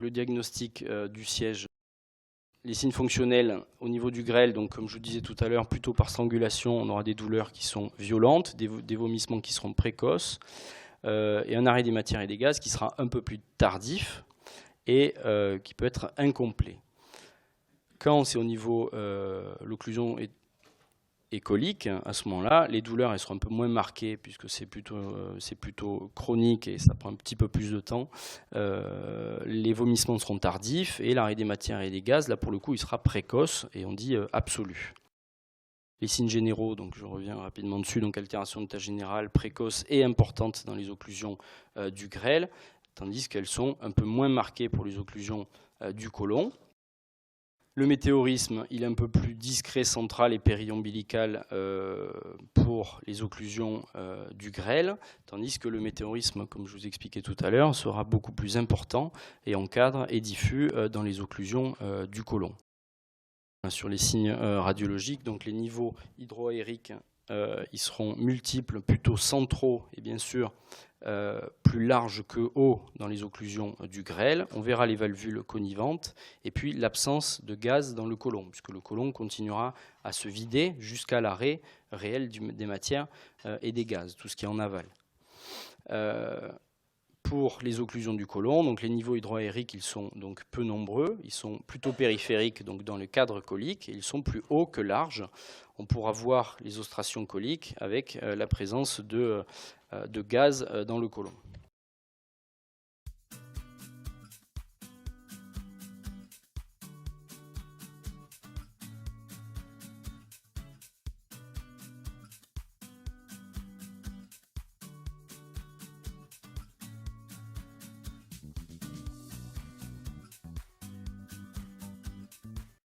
Le diagnostic du siège. Les signes fonctionnels au niveau du grêle, donc comme je vous disais tout à l'heure, plutôt par strangulation, on aura des douleurs qui sont violentes, des vomissements qui seront précoces, et un arrêt des matières et des gaz qui sera un peu plus tardif et qui peut être incomplet. Quand c'est au niveau l'occlusion et colique, à ce moment-là, les douleurs elles seront un peu moins marquées puisque c'est plutôt chronique et ça prend un petit peu plus de temps. Les vomissements seront tardifs et l'arrêt des matières et des gaz, là pour le coup, il sera précoce et on dit absolu. Les signes généraux, donc je reviens rapidement dessus, donc altération d'état général précoce et importante dans les occlusions du grêle, tandis qu'elles sont un peu moins marquées pour les occlusions du côlon. Le météorisme, il est un peu plus discret, central et périombilical pour les occlusions du grêle, tandis que le météorisme, comme je vous expliquais tout à l'heure, sera beaucoup plus important et encadre et diffus dans les occlusions du côlon. Sur les signes radiologiques, donc les niveaux hydroaériques, ils seront multiples, plutôt centraux et bien sûr plus larges que hauts dans les occlusions du grêle. On verra les valvules connivantes et puis l'absence de gaz dans le côlon, puisque le côlon continuera à se vider jusqu'à l'arrêt réel des matières et des gaz, tout ce qui est en aval. Pour les occlusions du côlon, donc les niveaux hydroaériques, ils sont donc peu nombreux, ils sont plutôt périphériques, donc dans le cadre colique, et ils sont plus hauts que larges. On pourra voir les ostrations coliques avec la présence de gaz dans le côlon.